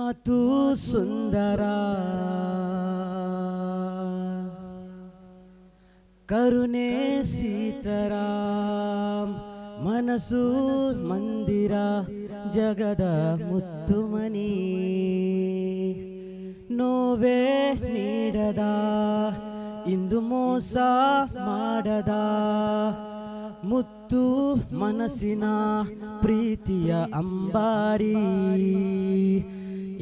ಮಾತು ಸುಂದರ ಕರುಣೆ ಸೀತಾರಾಮ್ ಮನಸ್ಸು ಮಂದಿರ ಜಗದ ಮುತ್ತುಮನಿ ನೋವೇ ನೀಡದ ಇಂದು ಮೋಸ ಮಾಡದ ಮುತ್ತು ಮನಸ್ಸಿನ ಪ್ರೀತಿಯ ಅಂಬಾರಿ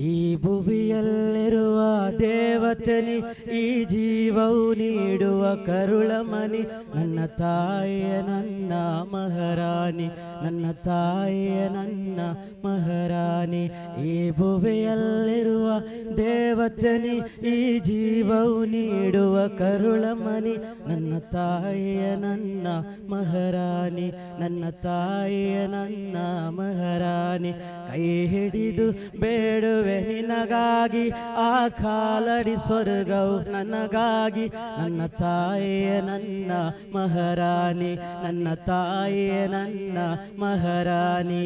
ಈ ಭುವಿಯಲ್ಲಿರುವ ದೇವತೆನಿ ಈ ಜೀವವು ನೀಡುವ ಕರುಳಮಣಿ ನನ್ನ ತಾಯಿಯ ನನ್ನ ಮಹಾರಾಣಿ ನನ್ನ ತಾಯಿಯ ನನ್ನ ಮಹಾರಾಣಿ ಈ ಭುವಿಯಲ್ಲಿರುವ ದೇವತೆನಿ ಈ ಜೀವವು ನೀಡುವ ಕರುಳಮಣಿ ನನ್ನ ತಾಯಿಯ ನನ್ನ ಮಹಾರಾಣಿ ನನ್ನ ತಾಯಿಯ ನನ್ನ ಮಹಾರಾಣಿ ಕೈ ಹಿಡಿದು ಬೇಡುವೆ ನಿನಗಾಗಿ ಆ ಕಾಲಡಿ ಸ್ವರ್ಗವು ನನಗಾಗಿ ನನ್ನ ತಾಯಿಯ ನನ್ನ ಮಹಾರಾಣಿ ನನ್ನ ತಾಯಿಯ ನನ್ನ ಮಹಾರಾಣಿ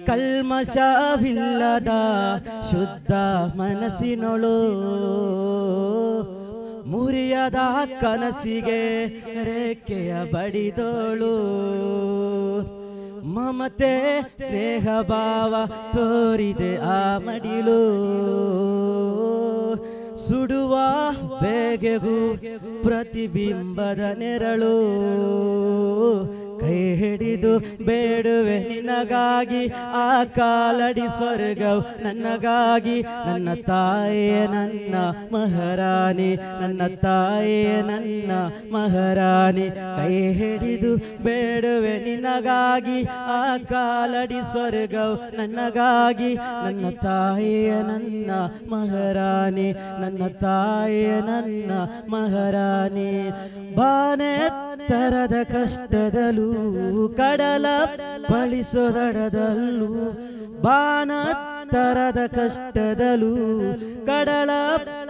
ಕಲ್ಮಶವಿಲ್ಲದ ಶುದ್ಧ ಮನಸ್ಸಿನೊಳು ಮುರಿಯದ ಕನಸಿಗೆ ರೇಖೆಯ ಬಡಿದೋಳು ಮಮತೆ ಸ್ನೇಹ ಭಾವ ತೋರಿದೆ ಆ ಮಡಿಲು ಸುಡುವ ಬೇಗೆಗೂ ಪ್ರತಿಬಿಂಬದ ನೆರಳು ಕೈ ಹಿಡಿದು ಬೇಡುವೆ ನಿನಗಾಗಿ ಆ ಕಾಲಡಿ ಸ್ವರ್ಗವು ನನಗಾಗಿ ನನ್ನ ತಾಯಿಯ ನನ್ನ ಮಹಾರಾಣಿ ನನ್ನ ತಾಯಿಯ ನನ್ನ ಮಹಾರಾಣಿ ಕೈ ಹಿಡಿದು ಬೇಡುವೆ ನಿನಗಾಗಿ ಆ ಕಾಲಡಿ ಸ್ವರ್ಗವು ನನಗಾಗಿ ನನ್ನ ತಾಯಿಯ ನನ್ನ ಮಹಾರಾಣಿ ನನ್ನ ತಾಯಿಯ ನನ್ನ ಮಹಾರಾಣಿ ಬಾನೆ ತರದ ಕಷ್ಟದಲ್ಲೂ ಕಡಲ ಬಳಿಸೋದಡದಲ್ಲೂ ಬಾನ ತರದ ಕಷ್ಟದಲ್ಲೂ ಕಡಲ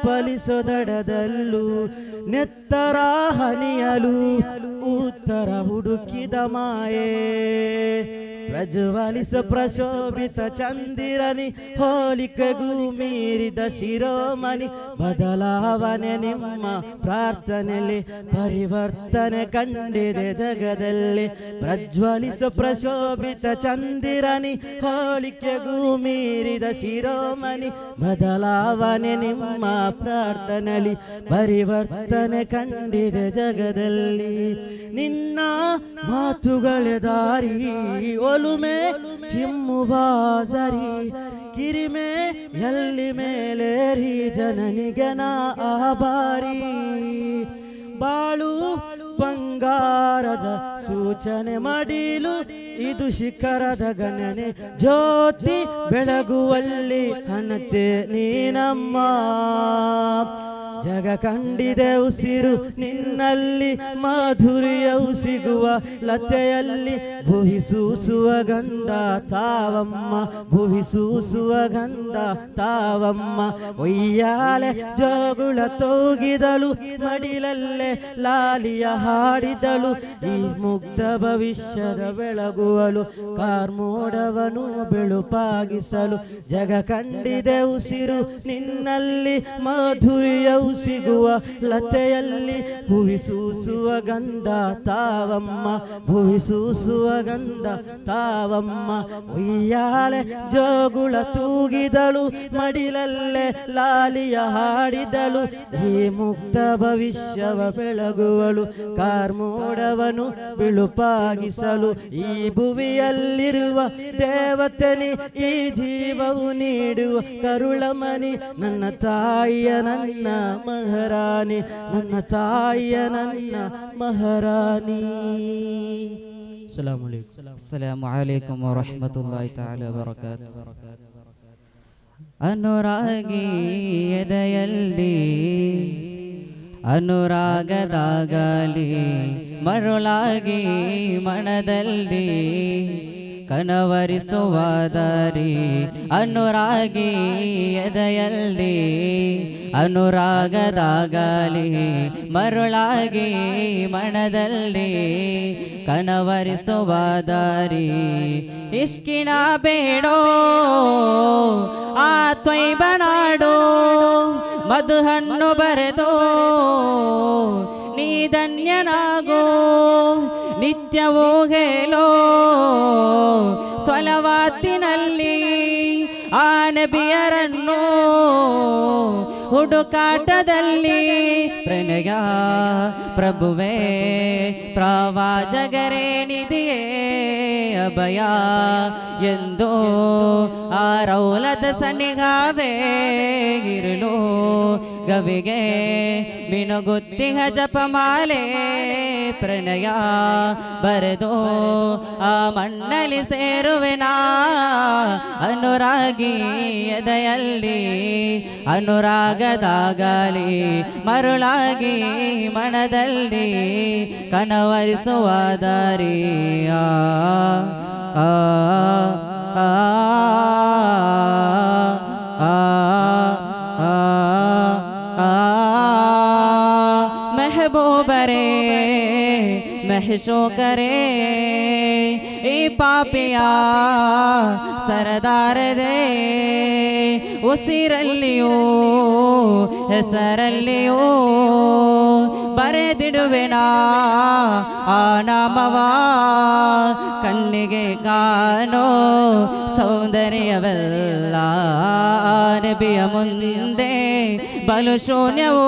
ಬಲಿಸೋದಡದಲ್ಲೂ ನೆತ್ತರ ಹನಿಯಲು ಉತ್ತರ ಹುಡುಕಿದ ಮಾಯೇ ಪ್ರಜ್ವಲಿಸ ಪ್ರಶೋಭಿತ ಚಂದಿರನಿ ಹೋಲಿಕೆಗೂ ಮೀರಿದ ಶಿರೋಮಣಿ ಬದಲಾವಣೆ ನಿಮ್ಮ ಪ್ರಾರ್ಥನೆಯಲ್ಲಿ ಪರಿವರ್ತನೆ ಕಂಡಿದೆ ಜಗದಲ್ಲಿ ಪ್ರಜ್ವಲಿಸ ಪ್ರಶೋಭಿತ ಚಂದಿರನಿ ಹೋಲಿಕೆಗೂ ಮೀರಿದ ಶಿರೋಮಣಿ ಬದಲಾವಣೆ ನಿಮ್ಮ ಪ್ರಾರ್ಥನೆಯಲ್ಲಿ ಪರಿವರ್ತನೆ ಕಂಡಿದೆ ಜಗದಲ್ಲಿ ನಿನ್ನ ಮಾತುಗಳೇ ದಾರಿ ಒಲುಮೆ ಚಿಮ್ಮುವ ಜರಿ ಕಿರಿಮೆ ಎಲ್ಲಿ ಮೇಲೇರಿ ಜನನಿಗೆ ನಾ ಆಭಾರಿ ಬಾಳು ಬಂಗಾರದ ಸೂಚನೆ ಮಡಿಲು ಇದು ಶಿಖರದ ಗಣನೆ ಜ್ಯೋತಿ ಬೆಳಗುವಲ್ಲಿ ಹನತೆ ನೀನಮ್ಮ ಜಗ ಕಂಡಿದೆ ಉಸಿರು ನಿನ್ನಲ್ಲಿ ಮಾಧುರ್ಯವು ಸಿಗುವ ಲತೆಯಲ್ಲಿ ಭುವಿ ಸೂಸುವ ಗಂಧ ತಾವಮ್ಮ ಭುವಿ ಸೂಸುವ ಗಂಧ ತಾವಮ್ಮ ಒಯ್ಯಾಲೆ ಜೋಗುಳ ತೋಗಿದಳು ಮಡಿಲಲ್ಲೇ ಲಾಲಿಯ ಹಾಡಿದಳು ಈ ಮುಗ್ಧ ಭವಿಷ್ಯದ ಬೆಳಗುವಳು ಕಾರ್ಮೋಡವನು ಬೆಳುಪಾಗಿಸಲು ಜಗ ಕಂಡಿದೆ ಉಸಿರು ನಿನ್ನಲ್ಲಿ ಮಾಧುರ್ಯವು ಸಿಗುವ ಲತೆಯಲ್ಲಿ ಭುವಿ ಸೂಸುವ ಗಂಧ ತಾವಮ್ಮ ಭುವಿ ಸೂಸುವ ಗಂಧ ತಾವಮ್ಮ ಉಯ್ಯಾಲೆ ಜೋಗುಳ ತೂಗಿದಳು ಮಡಿಲಲ್ಲೇ ಲಾಲಿಯ ಹಾಡಿದಳು ಈ ಮುಕ್ತ ಭವಿಷ್ಯವ ಬೆಳಗುವಳು ಕಾರ್ಮೋಡವನು ಬಿಳುಪಾಗಿಸಲು ಈ ಭುವಿಯಲ್ಲಿರುವ ದೇವತೆನಿ ಈ ಜೀವವು ನೀಡುವ ಕರುಳಮಣಿ ನನ್ನ ತಾಯಿಯ ನನ್ನ ಮಹಾರಾಣಿ ನನ್ನ ತಾಯಿಯ ನನ್ನ ಮಹಾರಾಣಿ ಅಸ್ಸಲಾಮು ಅಲೈಕುಂ ವರಹ್ಮತುಲ್ಲಾಹಿ ತಆಲಾ ವಬರಕಾತುಹು ಅನುರಾಗಿ ಎದೆಯಲ್ಲಿ ಅನುರಾಗದಾಗಲಿ ಮರುಳಾಗಿ ಮನದಲ್ಲಿ ಕನವರಿಸುವ ದಾರಿ ಅನುರಾಗಿ ಎದೆಯಲ್ಲಿ ಅನುರಾಗದಾಗಲಿ ಮರುಳಾಗಿ ಮನದಲ್ಲಿ ಕನವರಿಸುವ ದಾರಿ ಇಷ್ಕಿನ ಬೇಡೋ ಆ ತ್ವಯ್ಬನಾಡು ಮಧುಹಣ್ಣು ಬರೆದು ನೀ ಧನ್ಯನಾಗೋ ನಿತ್ಯವೂ ಹೇಳೋ ಸ್ವಲವಾತಿನಲ್ಲಿ ಆ ನಬಿಯರನ್ನು ಹುಡುಕಾಟದಲ್ಲಿ ಪ್ರಣಯ ಪ್ರಭುವೇ ಪ್ರವಾಚಕರೇ ನಿಧಿಯೇ ಅಭಯ ಎಂದು ಆ ರೌಲದ ಸನಿಗಾವೇ ಇರುಳು ಗವಿಗೆ ಮಿನುಗುತ್ತಿಹ ಜಪಮಾಲೆ ಪ್ರಣಯ ಬರೆದು ಆ ಮಣ್ಣಲ್ಲಿ ಸೇರುವೆನಾ ಅನುರಾಗಿ ಎದೆಯಲ್ಲಿ ಅನುರಾಗದಾಗಲಿ ಮರುಳಾಗಿ ಮನದಲ್ಲಿ ಕನವರಿಸುವ ದಾರಿಯ ಆ ಆ ಮೆಹಬೂಬರೇ ಮೆಹಶೋಕರೇ ಈ ಪಾಪಿಯ ಸರದಾರದೇ ಉಸಿರಲ್ಲಿಯೂ ಹೆಸರಲ್ಲಿಯೂ ಬರೆದಿಡುವೆನಾ ಆ ನಾಮವ ಕಣ್ಣಿಗೆ ಕಾಣೋ ಸೌಂದರ್ಯವೆಲ್ಲ ನಬಿಯ ಮುಂದೆ ಬಲು ಶೂನ್ಯವೋ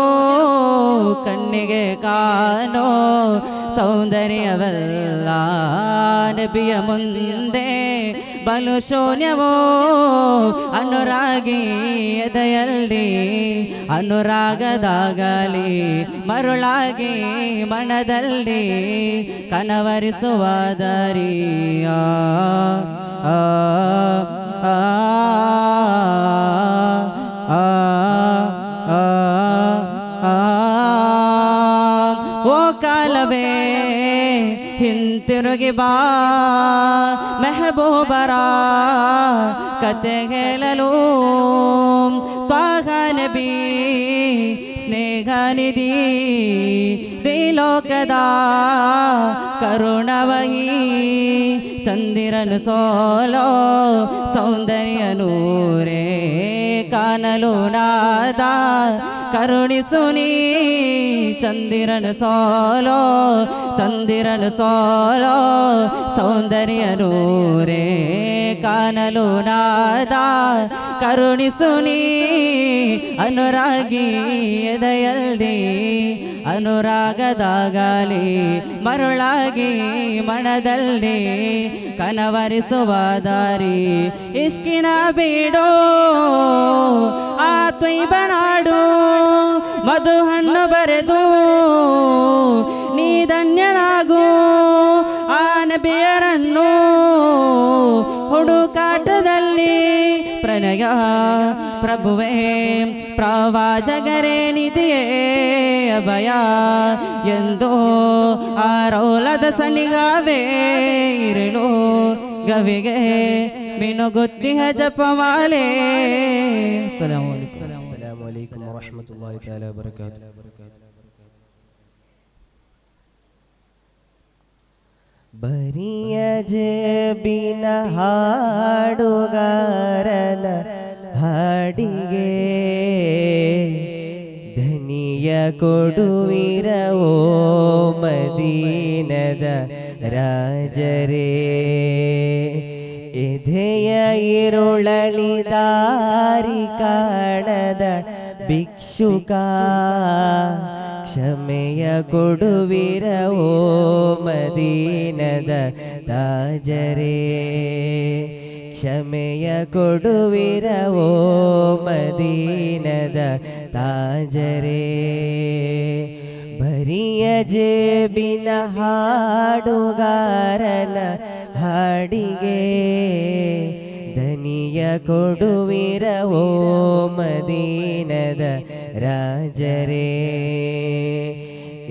ಕಣ್ಣಿಗೆ ಕಾಣೋ ಸೌಂದರ್ಯವೆಲ್ಲ ನಬಿಯ ಮುಂದೆ ಬಲು ಶೂನ್ಯವೋ ಅನುರಾಗಿ ಎದೆಯಲ್ಲಿ ಅನುರಾಗದಾಗಲಿ ಮರುಳಾಗಿ ಮನದಲ್ಲಿ ಕನವರಿಸುವ ದಾರಿಯ ಆ ಆ ಆ ಓ ಕಾಲವೇ ಹಿಂತಿರುಗಿ ಬಾ ಮೆಹಬೂಬರ ಕತೆ ಹೇಳಲು ತ್ವಾಹ ನಬಿ ಸ್ನೇಹ ನಿಧಿ ದ್ವಿಲೋಕದ ಕರುಣವಹಿ ಚಂದಿರನು ಸೋಲೋ ಸೌಂದರ್ಯ ನೂರೇ ಕಾನಲು ನಾದ ಕರುಣಿಸು ನೀ ಚಂದಿರನು ಸೋಲೋ ಚಂದಿರನು ಸೋಲೋ ಸೌಂದರ್ಯ ನೂರೇ ಕಾನಲು ನಾದ ಕರುಣಿಸು ನೀ ಅನುರಾಗಿ ಎದೆಯಲ್ಲಿ ಅನುರಾಗದಾಗಲಿ ಮರುಳಾಗಿ ಮನದಲ್ಲಿ ಕನವರಿಸುವ ದಾರಿ ಇಷ್ಕಿನ ಬೀಡೋ ಆ ತ್ವಯ್ಬನಾಡು ಮಧುಹಣ್ಣು ಬರೆದು ನೀ ಧನ್ಯನಾಗು ಆ ನಬಿಯರನ್ನು ಹುಡುಕಾಟದಲ್ಲಿ ಪ್ರಣಯ ಪ್ರಭುವೇ ಪ್ರವಾಚಕರೇ ನಿಧಿಯೇ ಅಭಯ ಎಂದು ಆ ರೌಲದ ಸನಿಗಾವೇ ಇರುಳು ಗವಿಗೆ ಮಿನುಗುತ್ತಿಹ ಜಪಮಾಲೆ. ಅಸ್ಸಲಾಮು ಅಲೈಕುಂ ವರಹ್ಮತುಲ್ಲಾಹಿ ತಆಲಾ ವಬರಕಾತುಹು. ಬರಿಯ ಜೇಬಿನ ಹಾಡುಗಾರನ ಹಾಡಿಗೆ ಧನಿಯ ಕೊಡುವಿರವೋ ಮದೀನದ ರಾಜರೇ ಎದೆಯ ಇರುಳಲಿ ದಾರಿ ಕಾಣದ ಭಿಕ್ಷುಕ ಕ್ಷಮೆಯ ಕೊಡುವಿರವೋ ಮದೀನದ ತಾಜರೇ ಕ್ಷಮೆಯ ಕೊಡುವಿರವೋ ಮದೀನದ ತಾಜರೇ ಬರಿಯ ಜೇಬಿನ ಹಾಡುಗಾರನ ಹಾಡಿಗೆ ಧನಿಯ ಕೊಡುವಿರವೋ ಮದೀನದ ರಾಜರೇ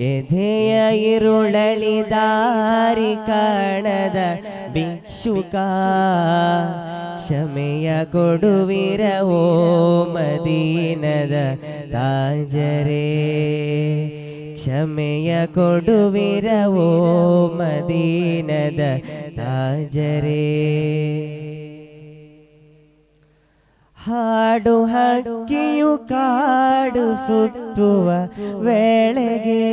ಎದೆಯ ಇರುಳಲಿ ದಾರಿ ಕಾಣದ ಭಿಕ್ಷುಕ ಕ್ಷಮೆಯ ಕೊಡುವಿರವೋ ಮದೀನದ ತಾಜರೇ ಕ್ಷಮೆಯ ಕೊಡುವಿರವೋ ಮದೀನದ ತಾಜರೇ ಹಾಡು ಹಕ್ಕಿಯು ಕಾಡು ಸುತ್ತುವ ವೇಳೆಗೆ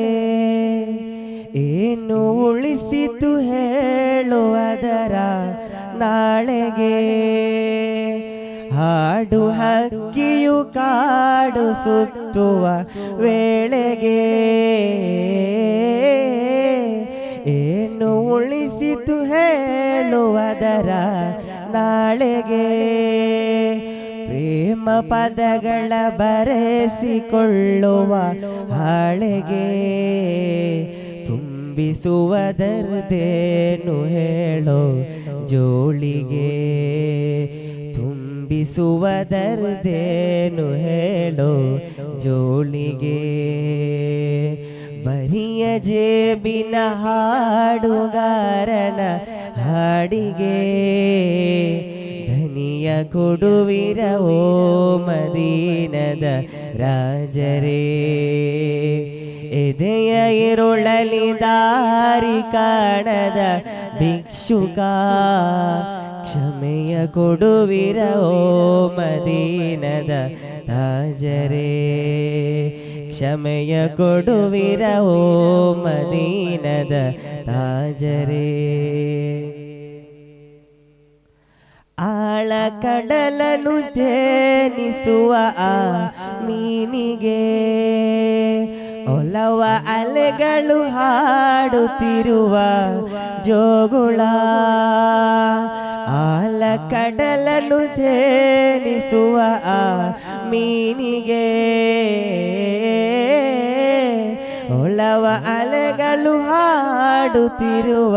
ಏನು ಉಳಿಸಿತು ಹೇಳುವುದರ ನಾಳೆಗೆ ಹಾಡು ಹಕ್ಕಿಯು ಕಾಡು ಸುತ್ತುವ ವೇಳೆಗೆ ಏನು ಉಳಿಸಿತು ಹೇಳುವುದರ ನಾಳೆಗೆ ಪ್ರೇಮ ಪದಗಳ ಬರೆಸಿಕೊಳ್ಳುವ ಹಾಳೆಗೆ ತುಂಬಿಸುವುದರದೇನು ಹೇಳೋ ಜೋಳಿಗೆ ತುಂಬಿಸುವುದರದೇನು ಹೇಳೋ ಜೋಳಿಗೆ ಬರಿಯ ಜೇಬಿನ ಹಾಡುಗಾರನ ಹಾಡಿಗೆ ಧನಿಯ ಕೊಡುವಿರವೋ ಮದೀನದ ರಾಜರೇ ಎದೆಯ ಇರುಳಲಿ ದಾರಿ ಕಾಣದ ಭಿಕ್ಷುಕ ಕ್ಷಮೆಯ ಕೊಡುವಿರವೋ ಮದೀನದ ತಾಜರೇ ಕ್ಷಮೆಯ ಕೊಡುವಿರವೋ ಮದೀನದ ತಾಜರೇ ಆಳ ಕಡಲನು ತೇನಿಸುವ ಆ ಮೀನಿಗೆ ಒಲವ ಅಲೆಗಳು ಹಾಡುತ್ತಿರುವ ಜೋಗುಳ ಆಳ ಕಡಲನು ತೇನಿಸುವ ಆ ಮೀನಿಗೆ ಒಲವ ಅಲೆಗಳು ಹಾಡುತ್ತಿರುವ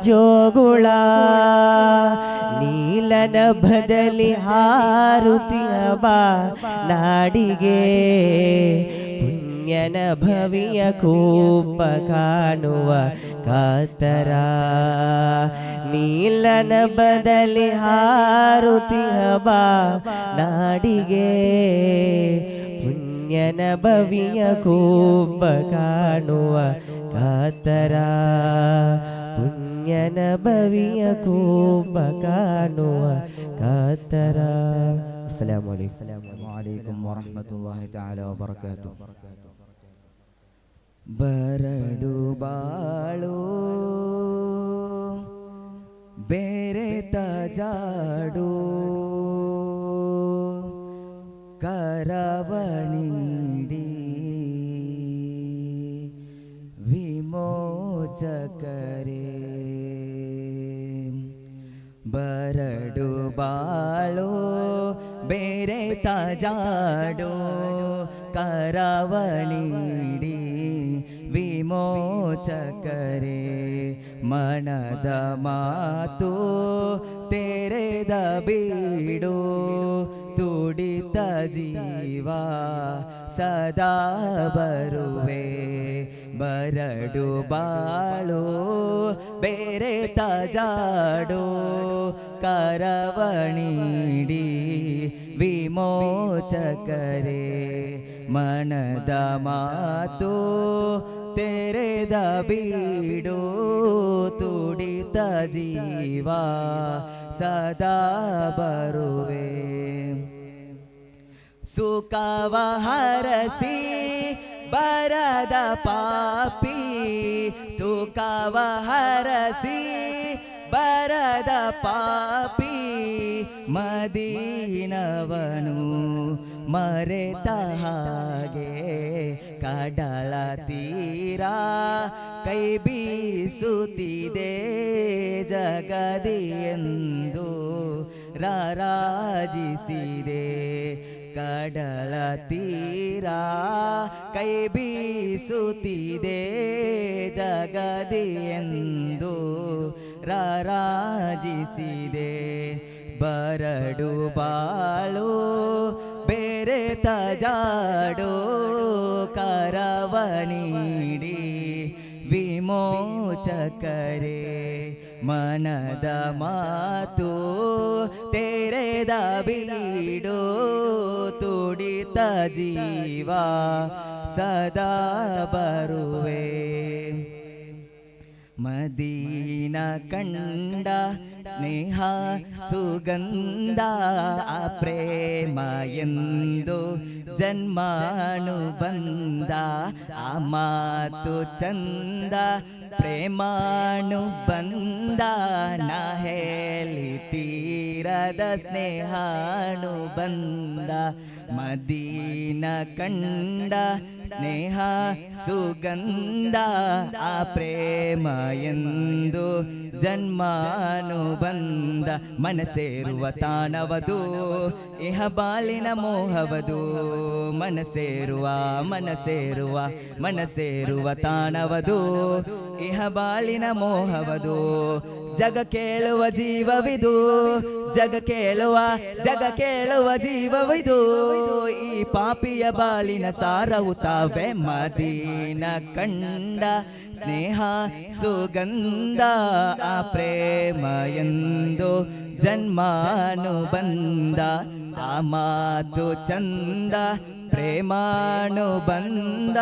ಜೋಗುಳ ನೀಲನ ಬದಲಿ ಹಾರುತಿಯ ಬಾ ನಾಡಿಗೆ ಪುಣ್ಯನ ಭವಿಯ ಕೂಪ ಕಾಣುವ ಕಾತರ ನೀಲನ ಬದಲಿ ಹಾರುತಿಯ ಬಾ ನಾಡಿಗೆ ಪುಣ್ಯನ ಭವಿಯ ಕೂಪ ಕಾಣುವ ಕಾತರ ಪುಣ್ಯನ ಭವಿಯ ಕೂಪ ಕಾಣುವ ಕಾತರ. ಅಸ್ಸಲಾಮು ಅಲೈಕುಂ ವರಹ್ಮತುಲ್ಲಾಹಿ ತಆಲಾ ವಬರಕಾತು. ಬರಡು ಬಾಳು ಬೇರೆ ತಜಾಡು ಕರವ ನೀಡಿ ವಿಮೋಚಕರೇ ಬರಡು ಬಾಳು ಬೇರೆ ತಜಾಡು ಕರವ ನೀಡಿ ವಿಮೋಚಕರೇ ಮನದ ಮಾತು ತೆರೆದ ಬೀಡು ತುಡಿತ ಜೀವ ಸದಾ ಬರುವೆ ಬರಡು ಬಾಳು ಬೇರೆ ತಜಾಡು ಕರವಣಿಡಿ ವಿಮೋಚಕರೇ ಮನದ ಮಾತು ತೆರೆದ ಬೀಡು ತುಡಿತ ಜೀವ ಸದಾ ಬರುವೆ ಸುಖವ ಹರಸಿ ಬರದ ಪಾಪಿ ಸುಖವ ಹರಸಿ ಬರದ ಪಾಪಿ ಮದೀನವನು ಮರೆತ ಹಾಗೆ ಕಡಲ ತೀರ ಕೈ ಬೀಸುತ್ತಿದೆ ಜಗದಿ ಎಂದು ರಾರಾಜಿಸಿದೆ ಕಡಲ ತೀರ ಕೈ ಬೀಸುತ್ತಿದೆ ಜಗದಿ ಎಂದು ರಾರಾಜಿಸಿದೆ ಬರಡು ಬಾಳು ಬೇರೆ ತಜಾಡು ಕರವಣಿಡಿ ವಿಮೋಚಕರೇ ಮನದ ಮಾತು ತೆರೆದ ಬೀಡು ತುಡಿತ ಜೀವ ಸದಾ ಬರುವೆ ಮದೀನ ಕಂಡ ಸ್ನೇಹ ಸುಗಂಧ ಪ್ರೇಮ ಎಂದು ಜನ್ಮಾನು ಬಂದ ಆ ಮಾತು ಚಂದ ಪ್ರೇಮಾನು ಬಂದ ನಾ ಹೇಳಿ ತೀರದ ಸ್ನೇಹಾನು ಬಂದ ಮದೀನ ಕಂಡ ಸ್ನೇಹ ಸುಗಂಧ ಆ ಪ್ರೇಮ ಎಂದು ಜನ್ಮಾನು ಬಂದ ಮನಸೇರುವ ತಾಣವದು ಇಹ ಬಾಳಿನ ಮೋಹವದು ಮನಸೇರುವ ತಾಣವದು ಇಹ ಬಾಳಿನ ಮೋಹವದು ಜಗ ಕೇಳುವ ಜೀವವಿದು ಜಗ ಕೇಳುವ ಜೀವವಿದು ಈ ಪಾಪಿಯ ಬಾಳಿನ ಸಾರವು ತಾವೆ ಮದೀನ ಕಂಡ ಸ್ನೇಹ ಸುಗಂಧ ಆ ಪ್ರೇಮ ಎಂದು ಜನ್ಮಾನು ಬಂದ ಆ ಮಾತು ಚಂದ ಪ್ರೇಮಾನು ಬಂದ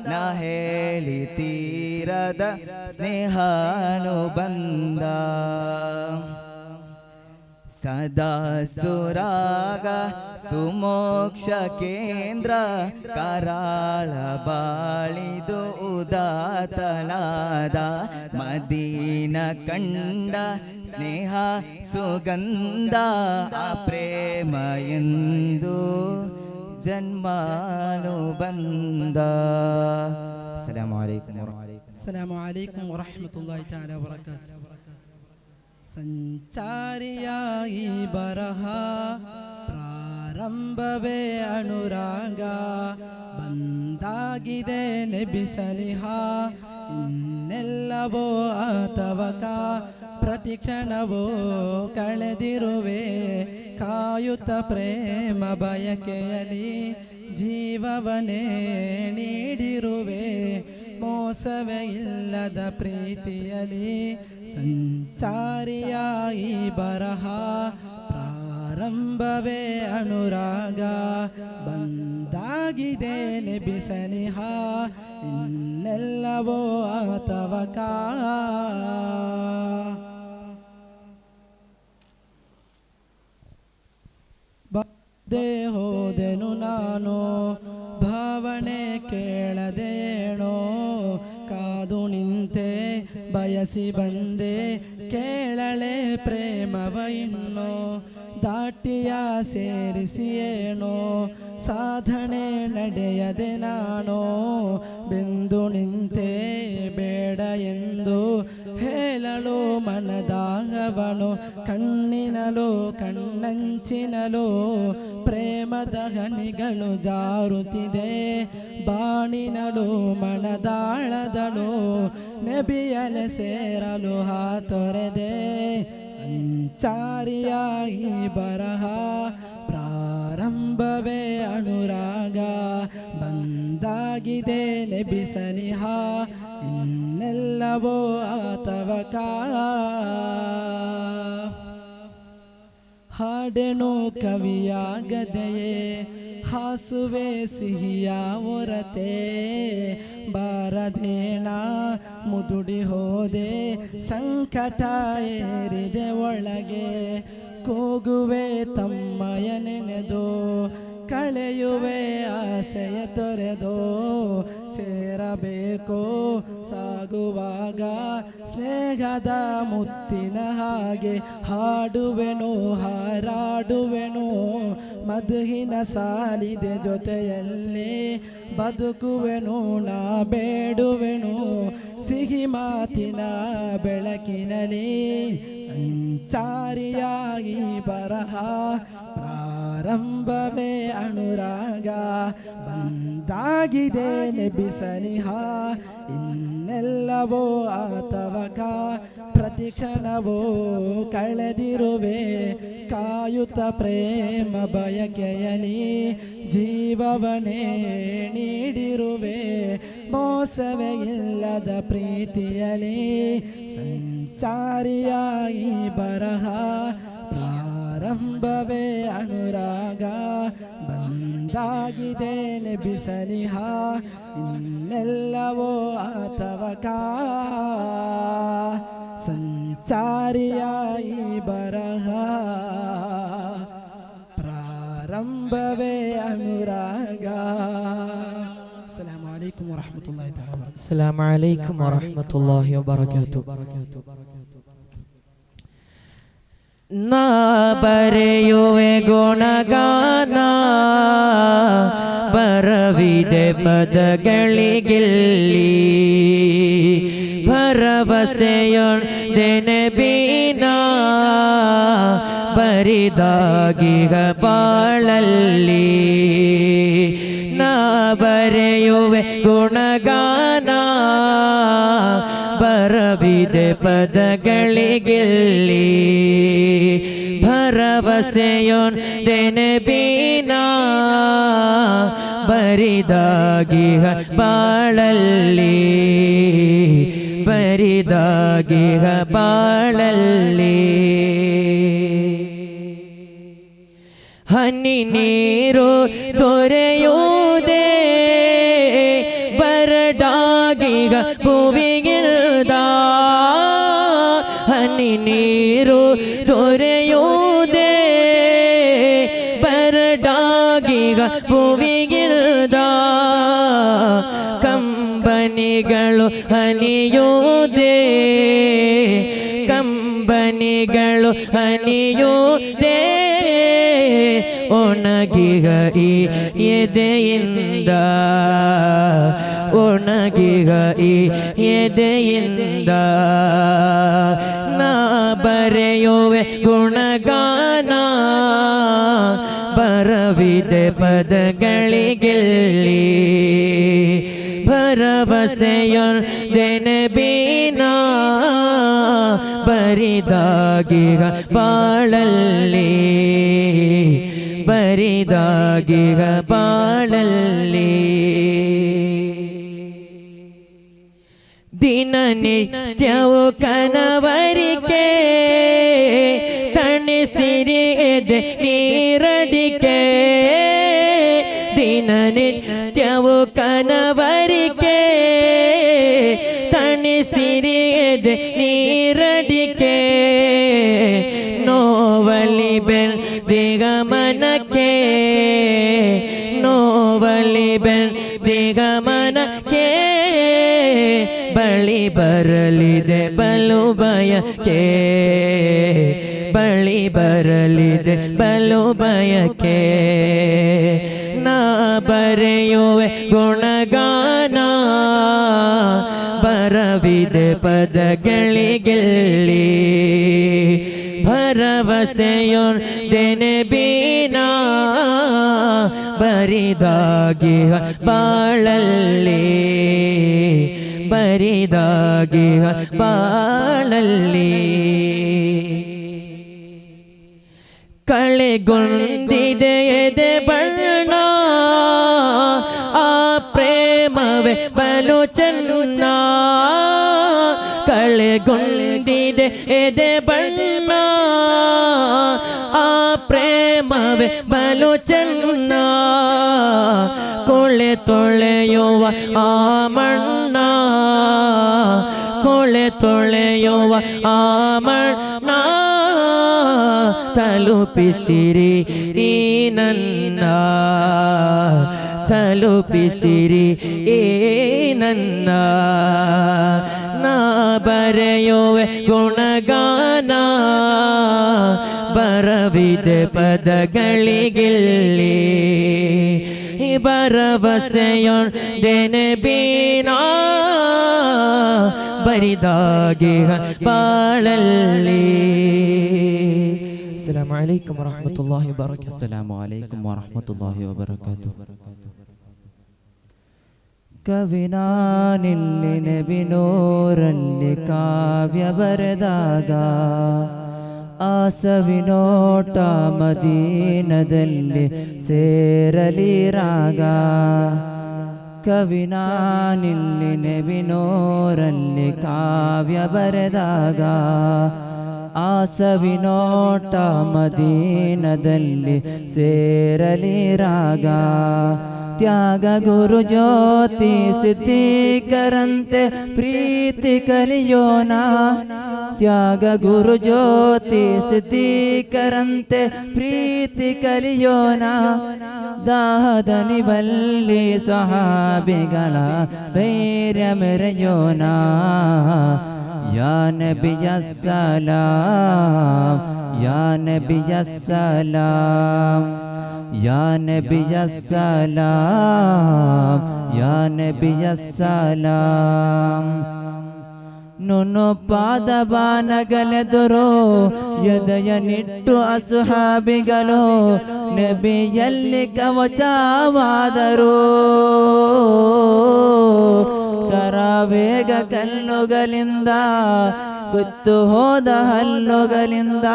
ನಾ ಹೇಳಿ ತೀರದ ಸ್ನೇಹಾನು ಬಂದ ಸದಾ ಸುರಾಗ ಸುಮೋಕ್ಷ ಕೇಂದ್ರ ಕರಾಳ ಬಾಳಿದು ಉದಾತನಾದ ಮದೀನ ಕಂಡ ಸ್ನೇಹ ಸುಗಂಧ ಆ ಪ್ರೇಮ ಎಂದು ಜನ್ಮಾನು ಬಂದ. ಅಸ್ಸಲಾಮು ಅಲೈಕುಂ ವರಹ್ಮತುಲ್ಲಾಹಿ ತಆಲಾ ವಬರಕಾತುಹು. ಸಂಚಾರಿಯಾಗಿ ಬರಹ ಪ್ರಾರಂಭವೇ ಅನುರಾಗ ಬಂದಾಗಿದೆ ನೆಬಿಸಲಿಹ ಇನ್ನೆಲ್ಲವೋ ಆತವಕ ಪ್ರತಿಕ್ಷಣವೋ ಕಳೆದಿರುವೆ ಕಾಯುತ್ತ ಪ್ರೇಮ ಬಯಕೆಯಲಿ ಜೀವವನೇ ನೀಡಿರುವೆ ಮೋಸವೇ ಇಲ್ಲದ ಪ್ರೀತಿಯಲಿ ಸಂಚಾರಿಯಾಗಿ ಬರಹ ಪ್ರಾರಂಭವೇ ಅನುರಾಗ ಬಂದಾಗಿದೆ ನೆಬಿಸನಿಹ ಇನ್ನೆಲ್ಲವೋ ಆತವಕ ಬದ್ದೆ ಹೋದೆನು ನಾನು ಭಾವನೆ ಕೇಳದೇನೋ ಕಾದು ನಿಂತೆ ಬಯಸಿ ಬಂದೆ ಕೇಳಳೆ ಪ್ರೇಮವ ಇನ್ನೋ ದಾಟಿಯ ಸೇರಿಸಿಯೇನೋ ಸಾಧನೆ ನಡೆಯದೆ ನಾನು ಬೆಂದು ನಿಂತೆ ಬೇಡ ಎಂದು ಹೇಳಲು ಮನದಾಗವನು ಕಣ್ಣಿನಲು ಕಣ್ಣಂಚಿನಲು ಪ್ರೇಮದ ಹನಿಗಳು ಜಾರುತ್ತಿದೆ ಬಾಣಿನಲು ಮನದಾಳದಳು ನಬಿಯಲೆ ಸೇರಲು ಹಾತೊರೆದೆ ಸಂಚಾರಿಯಾಗಿ ಬರಹ ಪ್ರಾರಂಭವೇ ಅನುರಾಗ ಬಂದಾಗಿದೆ ನೆಬಿಸನಿಹ ಇನ್ನೆಲ್ಲವೋ ಆತವಕ ಹಾಡೆನು ಕವಿಯಾಗದೆಯೇ ಹಾಸುವೆ ಸಿಹಿಯ ಹೊರತೆ ಬಾರದೇಣ ಮುದುಡಿ ಹೋದೆ ಸಂಕಟ ಏರಿದೆ ಒಳಗೆ ಕೂಗುವೆ ತಮ್ಮಯ ನೆನೆದು ಕಳೆಯುವೆ ಆಸೆಯ ತೊರೆದು ಸೇರಬೇಕು ಸಾಗುವಾಗ ಸ್ನೇಹದ ಮುತ್ತಿನ ಹಾಗೆ ಹಾಡುವೆನು ಹಾರಾಡುವೆನು ಮಧುಹಿನ ಸಾಲಿದೆ ಜೊತೆಯಲ್ಲಿ ಬದುಕುವೆನು ನಾ ಬೇಡುವೆನು ಸಿಹಿ ಮಾತಿನ ಬೆಳಕಿನಲ್ಲಿ ಸಂಚಾರಿಯಾಗಿ ಬರಹ ಪ್ರಾರಂಭವೇ ಅನುರಾಗ ಬಂದಾಗಿದೆ ನೆಬಿಸನಿಹ ಇನ್ನೆಲ್ಲವೋ ಆತವಕ ಪ್ರತಿಕ್ಷಣವೋ ಕಳೆದಿರುವೆ ಕಾಯುತ್ತ ಪ್ರೇಮ ಬಯಕೆಯಲಿ ಜೀವವನೇ ನೀಡಿರುವೆ ಮೋಸವೇ ಇಲ್ಲದ ಪ್ರೀತಿಯಲಿ ಸಂಚಾರಿಯಾಗಿ ಬರಹ ಪ್ರಾರಂಭವೇ ಅನುರಾಗ ಬಂದಾಗಿದೆ ಬಿಸನಿಹ ಇನ್ನೆಲ್ಲವೋ ಆತವಕ ಸಂಚಾರಿಯಾಯಿ ಬರಹ ಪ್ರಾರಂಭವೇ ಅನುರಾಗ. ಅಸ್ಸಲಾಮು ಅಲೈಕುಂ ವರಹಮತುಲ್ಲಾಹಿ ತಆಲಾ ವಬರಕಾತುಹು. ಅಸ್ಸಲಾಮು ಅಲೈಕುಂ ವರಹಮತುಲ್ಲಾಹಿ ವಬರಕಾತುಹು. ನಾ ಬರೆಯುವೆ ಗುಣಗಾನ ಬರವಿದೆ ಪದಗಳಿಗಿಲ್ಲಿ ಭರವಸೆಯೊಂದೆನೆ ಬೀನ ಬರಿದಾಗಿಗ ಬಾಳಲ್ಲಿ. ನಾ ಬರೆಯುವೆ ಗುಣಗಾನ ಬರವಿದೆ ಪದಗಳಿಗಿಲ್ಲಿ ಭರವಸೆಯೊಂದೆನೆ ಬೀನ ಬರಿದಾಗಿಹ ಬಾಳಲ್ಲಿ ಬರಿದಾಗಿಹ ಬಾಳಲ್ಲಿ. ಹನಿ ನೀರು ದೊರೆಯುವುದೇ ಬರಡಾಗಿಗ ಭುವಿಗಿಲ್ದ ಹನಿ ನೀರು ದೊರೆಯುವುದೇ ಬರಡಾಗಿಗ ಭುವಿಗಿಲ್ದ ಕಂಬನಿಗಳು ಹನಿಯುವುದೇ ಕಂಬನಿಗಳು ಹನಿಯುವುದೇ ಒಣಗಿಗ ಈ ಎದೆಯಿಂದ ಒಣಗಿಗ ಈ ಎದೆಯಿಂದ ನಾ ಬರೆಯುವೆ ಗುಣಗಾನ ಬರವಿದೆ ಪದಗಳಿಗಿಲ್ಲಿ ಭರವಸೆಯೊಂದೆನೆ ಬೀನ ಬರಿದಾಗಿಗ ಬಾಳಲ್ಲಿ ಬರಿದಾಗಿಗ ಬಾಳಲ್ಲಿ. ದಿನನಿತ್ಯವು ಕನವರಿಕೆ ತಣಿಸಿರಿ ಎದೆ ನೀರಡಿಕೆ ದಿನನಿತ್ಯವು ಕನವರಿಕೆ ತಣಿಸಿರಿ ಎದೆ ನೀರಡಿಕೆ ನೋವಲಿ ದಿಗಮನಕ್ಕೆ ನೋವಲಿ ದಿಗಮನಕ್ಕೆ ಬಳಿ ಬರಲಿದೆ ಬಲು ಬಯಕೆ ಬಳಿ ಬರಲಿದೆ ಬಲು ಬಯಕೆ ನಾ ಬರೆಯುವೆ ಗುಣಗಾನ ಬರವಿದೆ ಪದಗಳಿಗಿಲ್ಲಿ ಭರವಸೆಯೊಂದೆನೆ ಬೀನ ಬರಿದಾಗಿಹ ಬಾಳಲ್ಲಿ ಬರಿದಾಗಿಹ ಬಾಳಲ್ಲಿ. ಕಳೆಗೊಂದಿದೆ ಎದೆ ಬಣ್ಣ ಆ ಪ್ರೇಮವೇ ಬಲು ಚೆನ್ನ ಕಳೆಗೊಂದಿದೆ ಎದೆ ಬಣ್ಣ ಆ ಪ್ರೇಮವೇ ಬಲು ಚೆನ್ನ ಕೊಳೆ ತೊಳೆಯುವ ಆ ಮಣ್ಣ ಕೊಳೆ ತೊಳೆಯುವ ಆ ಮಣ್ಣ ತಲುಪಿಸಿರಿ ಈ ನನ್ನ ತಲುಪಿಸಿರಿ ಈ ನನ್ನ ನಾ ಬರೆಯುವೆ ಗುಣಗಾನ ಬರವಿದೆ ಪದಗಳಿಗಿಲ್ಲಿ ಭರವಸೆಯೊಂದೆನೆ ಬೀನ ಬರಿದಾಗಿಹ ಬಾಳಲ್ಲಿ. ಅಸ್ಸಲಾಮು ಅಲೈಕುಂ ವರಹಮತುಲ್ಲಾಹಿ ವಬರಕಾತುಹು. ಅಸ್ಸಲಾಮು ಅಲೈಕುಂ ವರಹಮತುಲ್ಲಾಹಿ ವಬರಕಾತುಹು. ಕವಿನಾನಿಲ್ಲಿ ನಬಿನೂರಲ್ಲಿ ಕಾವ್ಯ ಬರೆದಾಗ ಆಸವಿನೋಟ ಮದೀನದಲ್ಲಿ ಸೇರಲಿ ರಾಗ ಕವಿನಾನಿಲ್ಲಿ ನಬಿನೂರಲ್ಲಿ ಕಾವ್ಯ ಬರೆದಾಗ ಆಸವಿನೋಟ ಮದೀನದಲ್ಲಿ ಸೇರಲಿ ರಾಗ ತ್ಯಾಗ ಗುರು ಜ್ಯೋತಿ ಸಿದ್ಧೀಕರಂತೆ ಪ್ರೀತಿ ಕಲಿಯೋಣ ತ್ಯಾಗ ಗುರು ಜ್ಯೋತಿ ಸಿದ್ಧೀಕರಂತೆ ಪ್ರೀತಿ ಕಲಿಯೋಣ ದಾಹದ ನಿವಲ್ಲಿ ಸ್ವಹಾಬಿಗಳ ಧೈರ್ಯ ಮೆರೆಯೋಣ ಯಾ ನಬಿಯ ಸಲಾಮ್ ಯಾ ನಬಿಯ ಸಲಾಮ್ ಯಾ ನಬಿಯ ಸಲಾಮ್ ಯಾ ನಬಿಯ ಸಲಾಮ್ ನುನು ಪಾದಬಾನಗಲೆದುರು ಎದೆಯ ನಿಟ್ಟು ಅಸುಹಾಬಿಗಳು ನಬಿಯಲ್ಲಿ ಕವಚವಾದರು ಶರವೇಗ ಕಲ್ಲುಗಳಿಂದ ಕುತ್ತು ಹೋದ ಹಲ್ಲುಗಳಿಂದ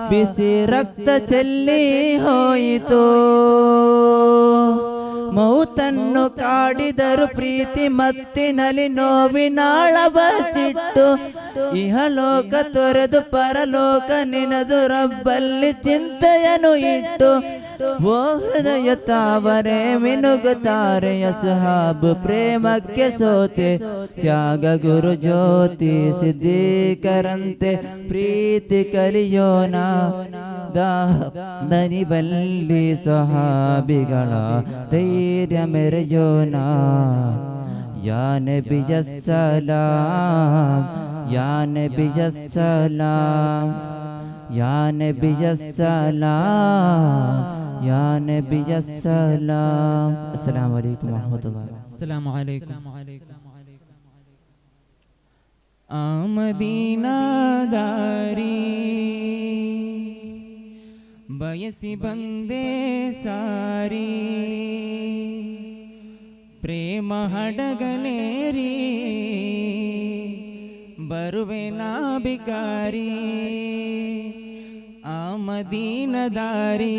ಬಿಸಿ ರಕ್ತ ಚೆಲ್ಲಿ ಹೋಯಿತು ಮೌತನ್ನು ಕಾಡಿದರು ಪ್ರೀತಿ ಮತ್ತಿನಲ್ಲಿ ನೋವಿನಾಳ ಬಚ್ಚಿಟ್ಟು ಇಹಲೋಕ ತೊರೆದು ಪರಲೋಕ ನಿನದು ರಬ್ಬಲ್ಲಿ ಚಿಂತೆಯನ್ನು ಇಟ್ಟು ಓ ಹೃದಯ ತಾವರೆ ಮಿನುಗುತ್ತಾರೆ ಅಸ್ಹಾಬ್ ಪ್ರೇಮಕ್ಕೆ ಸೋತೆ ತ್ಯಾಗ ಗುರು ಜ್ಯೋತಿ ಸಿದ್ಧೀಕರಂತೆ ಪ್ರೀತಿ ಕಲಿಯೋಣ ದನಿಬಲ್ಲಿ ಸ್ವಹಾಬಿಗಳ ಧೈರ್ಯ ಮೆರೆಯೋಣ ಯಾ ನಬಿಯ ಸಲಾಮ್ ಯಾ ನಬಿಯ ಸಲಾಮ್ ಯಾ ನಬಿಯ ಸಲಾಮ್ ಯಾ ನಬಿಯ ಸಲಾಮ್ ಅಸ್ಸಲಾಮು ಅಲೈಕುಂ ವರಹಮತುಲ್ಲಾಹಿ ಅಸ್ಸಲಾಮು ಅಲೈಕುಂ ಆಮದೀನಾದಾರಿ ಬಯಸಿ ಬಂದೆ ಸಾರಿ ಪ್ರೇಮ ಹಡಗನೇರಿ ಬರುವೆ ನಾ ಬಿಕಾರಿ ಆಮದೀನದಾರಿ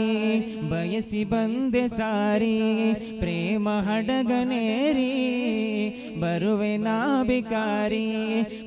ಬಯಸಿ ಬಂದೆ ಸಾರಿ ಪ್ರೇಮ ಹಡಗನೇರಿ ಬರುವೆ ನಾ ಬಿಕಾರಿ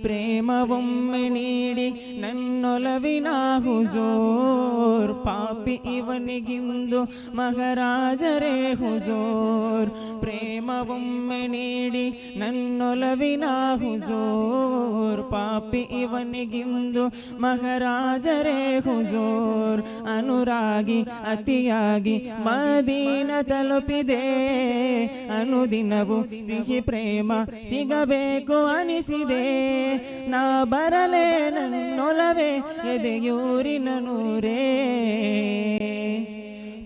ಪ್ರೇಮವೊಮ್ಮೆ ನೀಡಿ ನನ್ನೊಲವಿನ ಹುಜೂರ್ ಪಾಪಿ ಇವನಿಗಿಂದು ಮಹಾರಾಜರೇ ಹುಜೂರ್ ಪ್ರೇಮವೊಮ್ಮೆ ನೀಡಿ ನನ್ನೊಲವಿನ ಹುಜೂರ್ ಪಾಪಿ ಇವನಿಗಿಂದು ಮಹಾರಾಜರೇ ಹುಜೂರ್ ಅನುರಾಗಿ ಅತಿಯಾಗಿ ಮದೀನ ತಲುಪಿದೆ ಅನುದಿನವು ಸಿಹಿ ಪ್ರೇಮ ಸಿಗಬೇಕು ಅನಿಸಿದೆ ನಾ ಬರಲೇ ನನ್ನೊಲವೇ ಎದೆಯೂರಿನ ನೂರೇ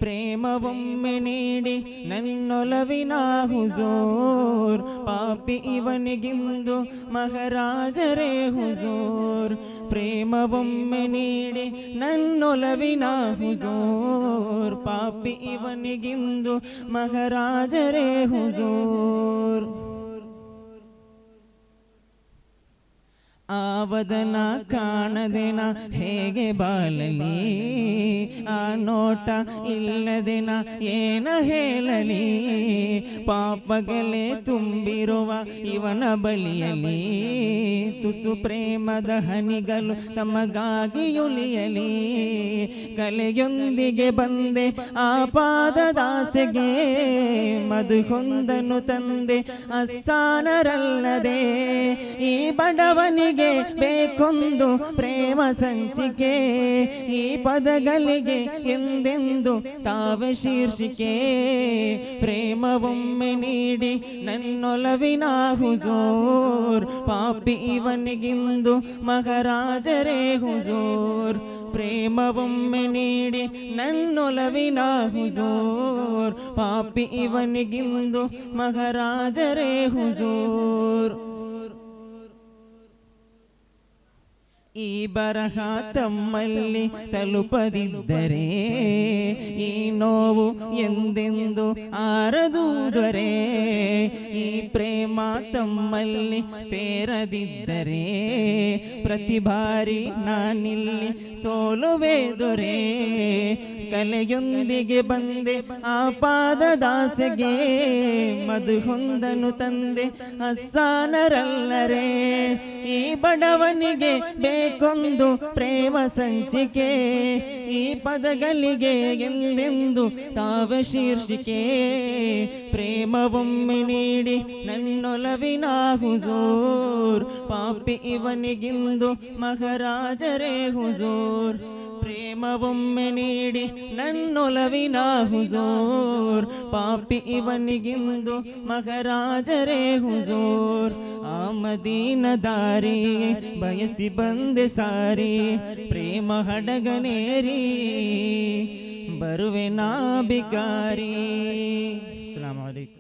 ಪ್ರೇಮವೊಮ್ಮೆ ನೀಡಿ ನನ್ನೊಲವಿನ ಹುಜೂರ್ ಪಾಪಿ ಇವನಿಗಿಂದು ಮಹಾರಾಜರೇ ಹುಜೂರ್ ಪ್ರೇಮವೊಮ್ಮೆ ನೀಡಿ ನನ್ನೊಲವಿನ ಹುಜೂರ್ ಪಾಪಿ ಇವನಿಗಿಂದು ಮಹಾರಾಜರೇ ಹುಜೂರ್ ಆವದನ ಕಾಣದೆನ ಹೇಗೆ ಬಾಳಲಿ ಆ ನೋಟ ಇಲ್ಲದೆನ ಏನ ಹೇಳಲಿ ಪಾಪಗಳೇ ತುಂಬಿರುವ ಇವನ ಬಳಿಯಲಿ ತುಸು ಪ್ರೇಮದ ಹನಿಗಳು ತಮಗಾಗಿ ಉಳಿಯಲಿ ಕಲೆಯೊಂದಿಗೆ ಬಂದೆ ಆ ಪಾದದಾಸೆಗೆ ಮಧುಹೊಂದನು ತಂದೆ ಅಸ್ಸಾನರಲ್ಲದೆ ಈ ಬಡವನಿಗೆ ಬೇಕೊಂದು ಪ್ರೇಮ ಸಂಚಿಕೆ ಈ ಪದಗಳಿಗೆ ಎಂದೆಂದು ತಾವೇ ಶೀರ್ಷಿಕೆ ಪ್ರೇಮವೊಮ್ಮೆ ನೀಡಿ ನನ್ನೊಲವಿನ ಹುಜೂರ್ ಪಾಪಿ ಇವನಿಗಿಂದು ಮಹಾರಾಜರೇ ಹುಜೂರ್ ಪ್ರೇಮವೊಮ್ಮೆ ನೀಡಿ ನನ್ನೊಲವಿನ ಹುಜೂರ್ ಪಾಪಿ ಇವನಿಗಿಂದು ಮಹಾರಾಜರೇ ಹುಜೂರ್ ಈ ಬರಹ ತಮ್ಮಲ್ಲಿ ತಲುಪದಿದ್ದರೆ ಈ ನೋವು ಎಂದೆಂದು ಆರದೂದರೆ ಈ ಪ್ರೇಮ ತಮ್ಮಲ್ಲಿ ಸೇರದಿದ್ದರೆ ಪ್ರತಿ ಬಾರಿ ನಾನಿಲ್ಲಿ ಸೋಲುವೆ ದೊರೆ ಕಲೆಯೊಂದಿಗೆ ಬಂದೆ ಆ ಪಾದದಾಸೆಗೆ ಮಧು ಹೊಂದನು ತಂದೆ ಹಸ್ಸಾನರಲ್ಲರೇ ಈ ಬಡವನಿಗೆ ಬೇಕೊಂದು ಪ್ರೇಮ ಸಂಚಿಕೆ ಈ ಪದಗಳಿಗೆ ಎಂದೆಂದು ತಾವ ಶೀರ್ಷಿಕೆ ಪ್ರೇಮವೊಮ್ಮೆ ನೀಡಿ ನನ್ನೊಲವಿನ ಹುಜೂರ್ ಪಾಪಿ ಇವನಿಗಿಂದು ಮಹಾರಾಜರೇ ಹುಜೂರ್ ಪ್ರೇಮವೊಮ್ಮೆ ನೀಡಿ ನನ್ನೊಲವಿನ ಹುಜೂರ್ ಪಾಪಿ ಇವನಿಗಿಂದು ಮಹಾರಾಜರೇ ಹುಜೂರ್ ಆ ಮದೀನ ದಾರಿ ಬಯಸಿ ಬಂದೆ ಸಾರಿ ಪ್ರೇಮ ಹಡಗನೇರಿ ಬರುವೆ ನಾ ಬಿಕಾರಿ. ಅಸ್ಸಲಾಮು ಅಲೈಕುಂ.